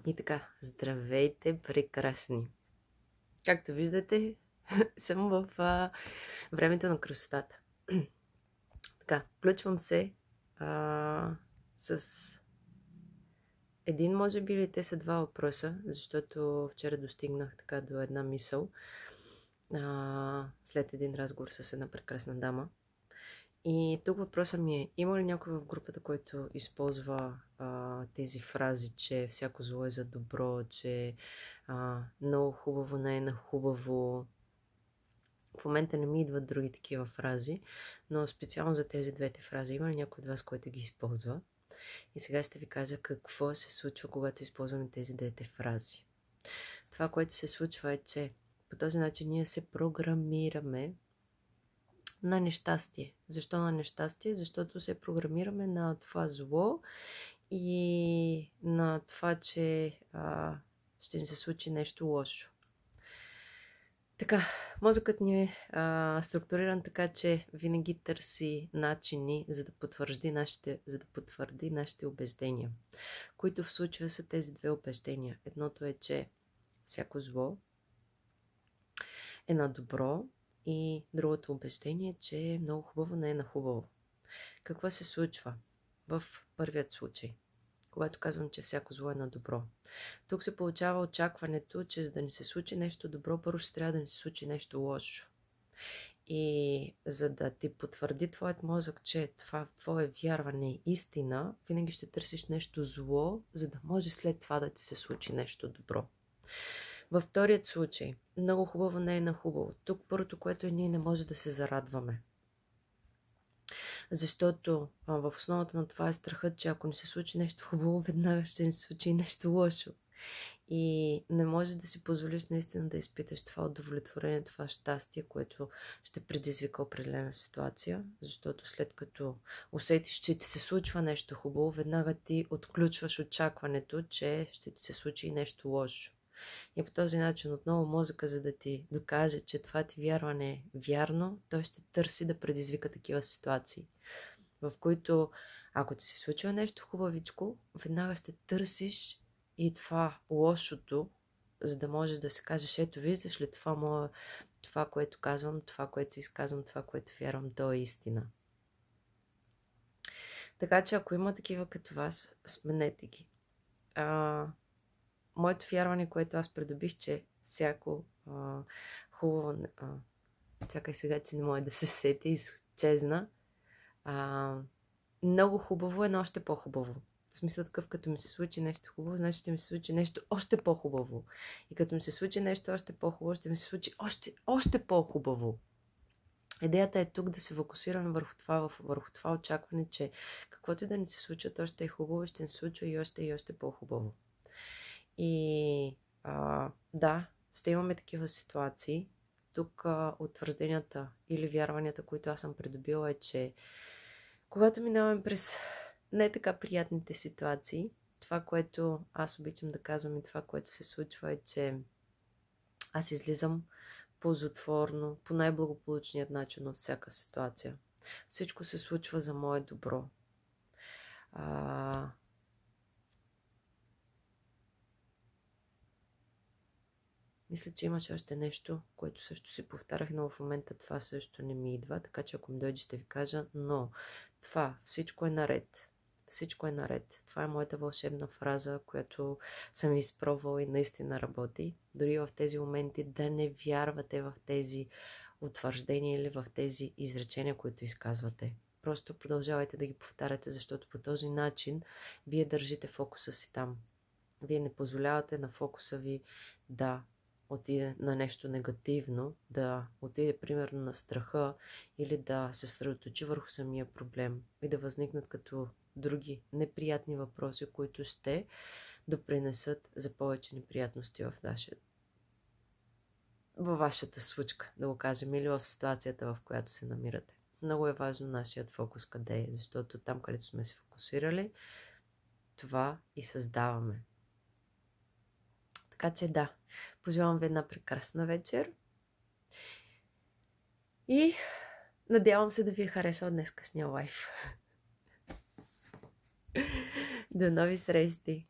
И така, здравейте, прекрасни! Както виждате, съм в времето на красотата. Така, включвам се с един, може би, или те са два въпроса, защото вчера достигнах така до една мисъл след един разговор с една прекрасна дама. И тук въпросът ми е: има ли някой в групата, който използва тези фрази, че всяко зло е за добро, че много хубаво не е на хубаво? В момента не ми идват други такива фрази, но специално за тези двете фрази има ли някой от вас, който ги използва? И сега ще ви кажа какво се случва, когато използваме тези двете фрази. Това, което се случва, е, че по този начин ние се програмираме на нещастие. Защо на нещастие? Защото се програмираме на това зло и на това, че ще ни се случи нещо лошо. Така, мозъкът ни е структуриран така, че винаги търси начини, за да потвърди нашите убеждения, които в случая са тези две убеждения. Едното е, че всяко зло е на добро, и другото убеждение, че много хубаво не е на хубаво. Какво се случва в първият случай, когато казвам, че всяко зло е на добро? Тук се получава очакването, че за да ни се случи нещо добро, първо ще трябва да ни се случи нещо лошо. И за да ти потвърди твоят мозък, че това твое вярване е истина, винаги ще търсиш нещо зло, за да може след това да ти се случи нещо добро. Във вторият случай, много хубаво не е на хубаво. Тук първото, което ние не може да се зарадваме. Защото в основата на това е страхът, че ако не се случи нещо хубаво, веднага ще ни се случи нещо лошо. И не можеш да си позволиш наистина да изпиташ това удовлетворение, това щастие, което ще предизвика определена ситуация, защото след като усетиш, че ти се случва нещо хубаво, веднага ти отключваш очакването, че ще ти се случи и нещо лошо. И по този начин отново мозъка, за да ти докаже, че това ти вярване е вярно, той ще търси да предизвика такива ситуации, в които ако ти се случва нещо хубавичко, веднага ще търсиш и това лошото, за да можеш да се кажеш: ето, виждаш ли, това, което казвам, това, което изказвам, това, което вярвам, то е истина. Така че ако има такива като вас, сменете ги. Моето вярване, което аз придобих, че всяко хубаво... чакай сега, че не може да се сети, изчезна. Много хубаво е, но още по-хубаво. В смисъл такъв, като ми се случи нещо хубаво, значи ще ми се случи нещо още по-хубаво. И като ми се случи нещо още по-хубаво, ще ми се случи още по-хубаво. Идеята е тук да се фокусираме върху това очакване, че каквото и да ни се случва, то ще е хубаво, ще ни се случва и още по-хубаво. И да, ще имаме такива ситуации. Тук утвържденията или вярванията, които аз съм придобила, е, че когато минаваме през не така приятните ситуации, това, което аз обичам да казвам и това, което се случва, е, че аз излизам ползотворно, по най-благополучният начин от всяка ситуация. Всичко се случва за мое добро. Мисля, че имаше още нещо, което също си повтарях, но в момента това също не ми идва, така че ако ми дойде, ще ви кажа. Но всичко е наред. Всичко е наред. Това е моята вълшебна фраза, която съм изпробвала и наистина работи. Дори в тези моменти да не вярвате в тези утвърждения или в тези изречения, които изказвате. Просто продължавайте да ги повтаряте, защото по този начин вие държите фокуса си там. Вие не позволявате на фокуса ви да отиде на нещо негативно, да отиде примерно на страха или да се съсредоточи върху самия проблем и да възникнат като други неприятни въпроси, които ще допринесат за повече неприятности във вашата случка, да го кажем, или в ситуацията, в която се намирате. Много е важно нашият фокус къде е, защото там, където сме се фокусирали, това и създаваме. Така че да, пожелавам ви една прекрасна вечер и надявам се да ви е харесал днескашния лайф. До нови срещи!